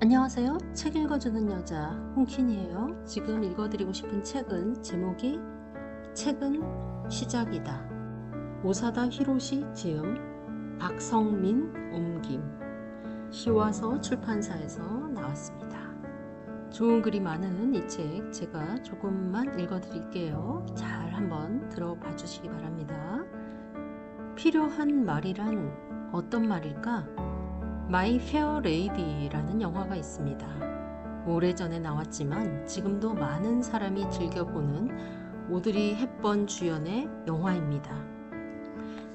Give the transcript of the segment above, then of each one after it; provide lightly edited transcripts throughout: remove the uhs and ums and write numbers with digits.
안녕하세요. 책 읽어주는 여자 홍킨이에요. 지금 읽어드리고 싶은 책은 제목이 책은 시작이다. 오사다 히로시 지음, 박성민 옮김, 시와서 출판사에서 나왔습니다. 좋은 글이 많은 이 책 제가 조금만 읽어드릴게요. 잘 한번 들어봐 주시기 바랍니다. 필요한 말이란 어떤 말일까? 마이 페어 레이디라는 영화가 있습니다. 오래전에 나왔지만 지금도 많은 사람이 즐겨보는 오드리 헵번 주연의 영화입니다.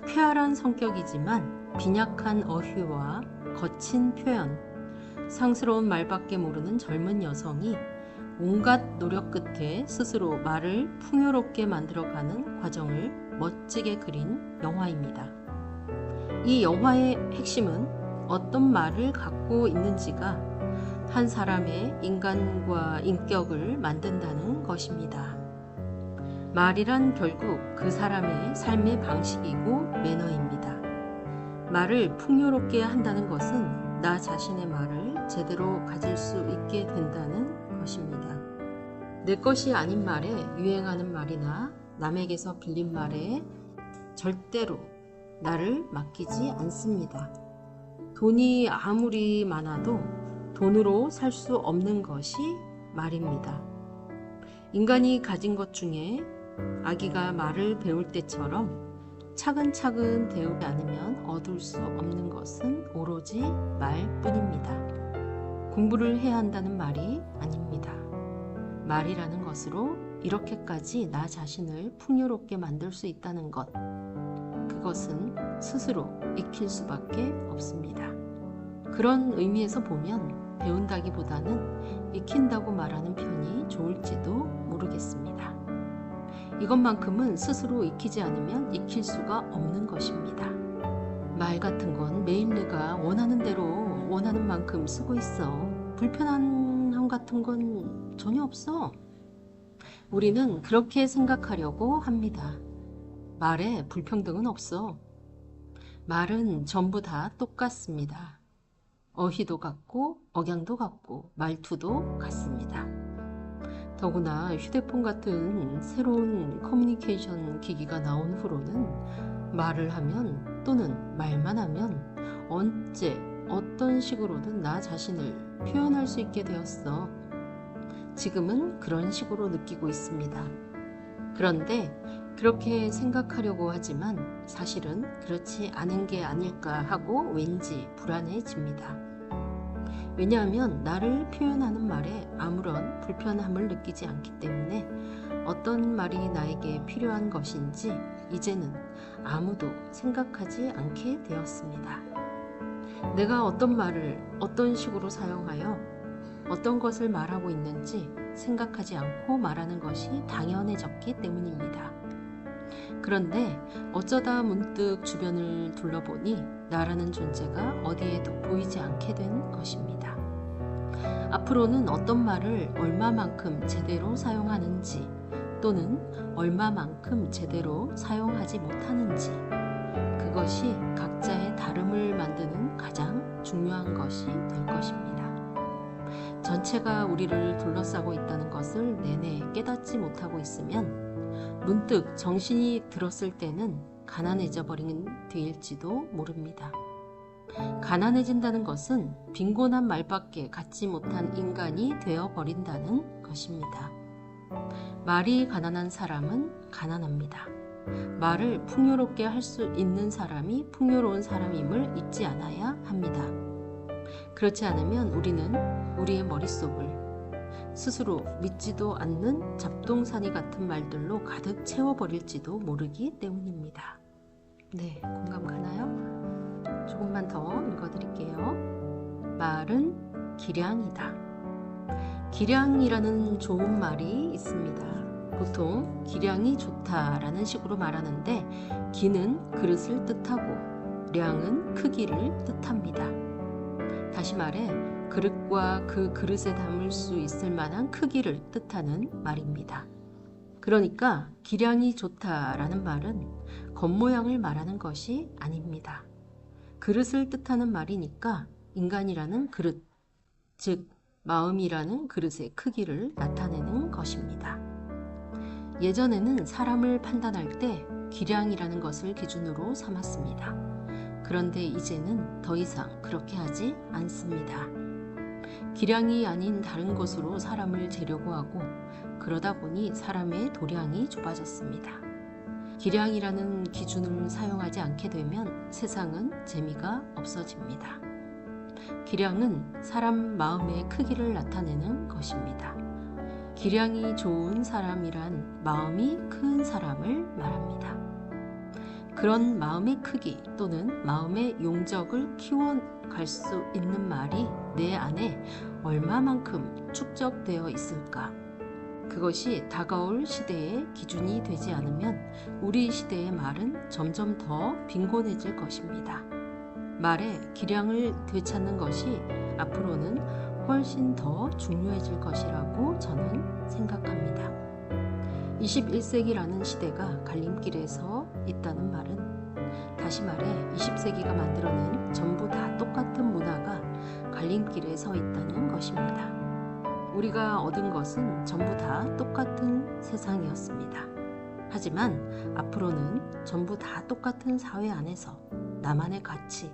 쾌활한 성격이지만 빈약한 어휘와 거친 표현, 상스러운 말밖에 모르는 젊은 여성이 온갖 노력 끝에 스스로 말을 풍요롭게 만들어가는 과정을 멋지게 그린 영화입니다. 이 영화의 핵심은 어떤 말을 갖고 있는지가 한 사람의 인간과 인격을 만든다는 것입니다. 말이란 결국 그 사람의 삶의 방식이고 매너입니다. 말을 풍요롭게 한다는 것은 나 자신의 말을 제대로 가질 수 있게 된다는 것입니다. 내 것이 아닌 말에 유행하는 말이나 남에게서 빌린 말에 절대로 나를 맡기지 않습니다. 돈이 아무리 많아도 돈으로 살 수 없는 것이 말입니다. 인간이 가진 것 중에 아기가 말을 배울 때처럼 차근차근 배우지 않으면 얻을 수 없는 것은 오로지 말뿐입니다. 공부를 해야 한다는 말이 아닙니다. 말이라는 것으로 이렇게까지 나 자신을 풍요롭게 만들 수 있다는 것, 그것은 스스로 익힐 수밖에 없습니다. 그런 의미에서 보면 배운다기보다는 익힌다고 말하는 편이 좋을지도 모르겠습니다. 이것만큼은 스스로 익히지 않으면 익힐 수가 없는 것입니다. 말 같은 건 매일 내가 원하는 대로 원하는 만큼 쓰고 있어. 불편함 같은 건 전혀 없어. 우리는 그렇게 생각하려고 합니다. 말에 불평등은 없어. 말은 전부 다 똑같습니다. 어휘도 같고 억양도 같고 말투도 같습니다. 더구나 휴대폰 같은 새로운 커뮤니케이션 기기가 나온 후로는 말을 하면 또는 말만 하면 언제 어떤 식으로든 나 자신을 표현할 수 있게 되었어. 지금은 그런 식으로 느끼고 있습니다. 그런데 그렇게 생각하려고 하지만 사실은 그렇지 않은 게 아닐까 하고 왠지 불안해집니다. 왜냐하면 나를 표현하는 말에 아무런 불편함을 느끼지 않기 때문에 어떤 말이 나에게 필요한 것인지 이제는 아무도 생각하지 않게 되었습니다. 내가 어떤 말을 어떤 식으로 사용하여 어떤 것을 말하고 있는지 생각하지 않고 말하는 것이 당연해졌기 때문입니다. 그런데 어쩌다 문득 주변을 둘러보니 나라는 존재가 어디에도 보이지 않게 된 것입니다. 앞으로는 어떤 말을 얼마만큼 제대로 사용하는지 또는 얼마만큼 제대로 사용하지 못하는지 그것이 각자의 다름을 만드는 가장 중요한 것이 될 것입니다. 전체가 우리를 둘러싸고 있다는 것을 내내 깨닫지 못하고 있으면 문득 정신이 들었을 때는 가난해져 버린 뒤일지도 모릅니다. 가난해진다는 것은 빈곤한 말밖에 갖지 못한 인간이 되어버린다는 것입니다. 말이 가난한 사람은 가난합니다. 말을 풍요롭게 할 수 있는 사람이 풍요로운 사람임을 잊지 않아야 합니다. 그렇지 않으면 우리는 우리의 머릿속을 스스로 믿지도 않는 잡동사니 같은 말들로 가득 채워버릴지도 모르기 때문입니다. 네, 공감 가나요? 조금만 더 읽어드릴게요. 말은 기량이다. 기량이라는 좋은 말이 있습니다. 보통 기량이 좋다라는 식으로 말하는데 기는 그릇을 뜻하고 량은 크기를 뜻합니다. 다시 말해 그릇과 그 그릇에 담을 수 있을 만한 크기를 뜻하는 말입니다. 그러니까 기량이 좋다라는 말은 겉모양을 말하는 것이 아닙니다. 그릇을 뜻하는 말이니까 인간이라는 그릇, 즉 마음이라는 그릇의 크기를 나타내는 것입니다. 예전에는 사람을 판단할 때 기량이라는 것을 기준으로 삼았습니다. 그런데 이제는 더 이상 그렇게 하지 않습니다. 기량이 아닌 다른 것으로 사람을 재려고 하고 그러다 보니 사람의 도량이 좁아졌습니다. 기량이라는 기준을 사용하지 않게 되면 세상은 재미가 없어집니다. 기량은 사람 마음의 크기를 나타내는 것입니다. 기량이 좋은 사람이란 마음이 큰 사람을 말합니다. 그런 마음의 크기 또는 마음의 용적을 키워갈 수 있는 말이 내 안에 얼마만큼 축적되어 있을까? 그것이 다가올 시대의 기준이 되지 않으면 우리 시대의 말은 점점 더 빈곤해질 것입니다. 말의 기량을 되찾는 것이 앞으로는 훨씬 더 중요해질 것이라고 저는 생각합니다. 21세기라는 시대가 갈림길에서 있다는 말은 다시 말해 20세기가 만들어낸 전부 다 똑같은 문화가 갈림길에 서 있다는 것입니다. 우리가 얻은 것은 전부 다 똑같은 세상이었습니다. 하지만 앞으로는 전부 다 똑같은 사회 안에서 나만의 가치,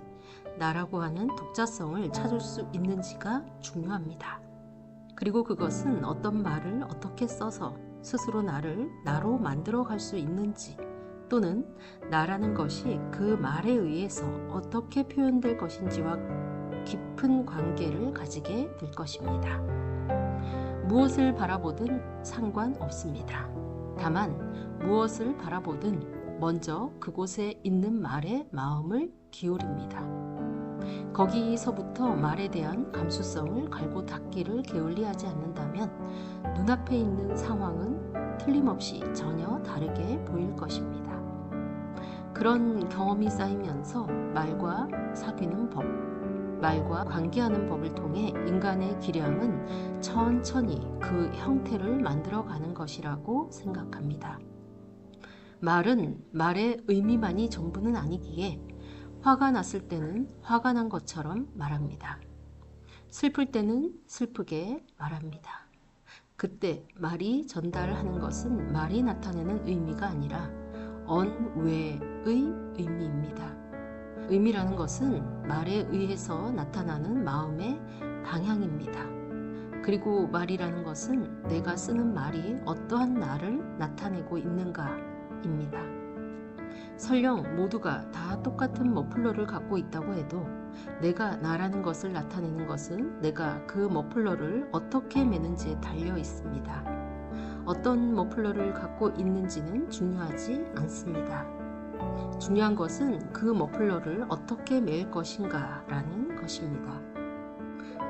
나라고 하는 독자성을 찾을 수 있는지가 중요합니다. 그리고 그것은 어떤 말을 어떻게 써서 스스로 나를 나로 만들어 갈 수 있는지 또는 나라는 것이 그 말에 의해서 어떻게 표현될 것인지와 깊은 관계를 가지게 될 것입니다. 무엇을 바라보든 상관없습니다. 다만 무엇을 바라보든 먼저 그곳에 있는 말에 마음을 기울입니다. 거기서부터 말에 대한 감수성을 갈고 닦기를 게을리하지 않는다면 눈앞에 있는 상황은 틀림없이 전혀 다르게 보일 것입니다. 그런 경험이 쌓이면서 말과 사귀는 법, 말과 관계하는 법을 통해 인간의 기량은 천천히 그 형태를 만들어가는 것이라고 생각합니다. 말은 말의 의미만이 전부는 아니기에 화가 났을 때는 화가 난 것처럼 말합니다. 슬플 때는 슬프게 말합니다. 그때 말이 전달하는 것은 말이 나타내는 의미가 아니라 언외의 의미입니다. 의미라는 것은 말에 의해서 나타나는 마음의 방향입니다. 그리고 말이라는 것은 내가 쓰는 말이 어떠한 나를 나타내고 있는가입니다. 설령 모두가 다 똑같은 머플러를 갖고 있다고 해도 내가 나라는 것을 나타내는 것은 내가 그 머플러를 어떻게 매는지에 달려 있습니다. 어떤 머플러를 갖고 있는지는 중요하지 않습니다. 중요한 것은 그 머플러를 어떻게 맬 것인가 라는 것입니다.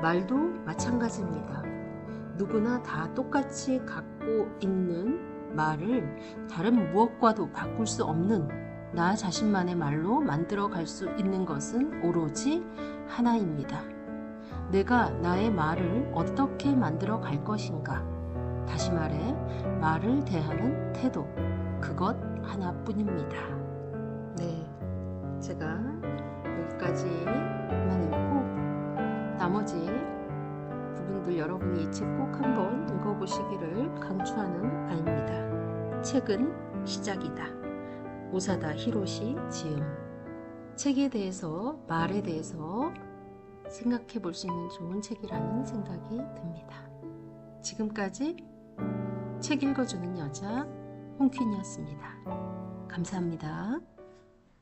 말도 마찬가지입니다. 누구나 다 똑같이 갖고 있는 말을 다른 무엇과도 바꿀 수 없는 나 자신만의 말로 만들어 갈 수 있는 것은 오로지 하나입니다. 내가 나의 말을 어떻게 만들어 갈 것인가? 다시 말해 말을 대하는 태도, 그것 하나뿐입니다. 네, 제가 여기까지만 읽고 나머지 부분들 여러분이 이 책 꼭 한번 읽어보시기를 강추하는 바입니다. 책은 시작이다. 오사다 히로시 지음. 책에 대해서, 말에 대해서 생각해 볼 수 있는 좋은 책이라는 생각이 듭니다. 지금까지 책 읽어주는 여자 홍퀸이었습니다. 감사합니다.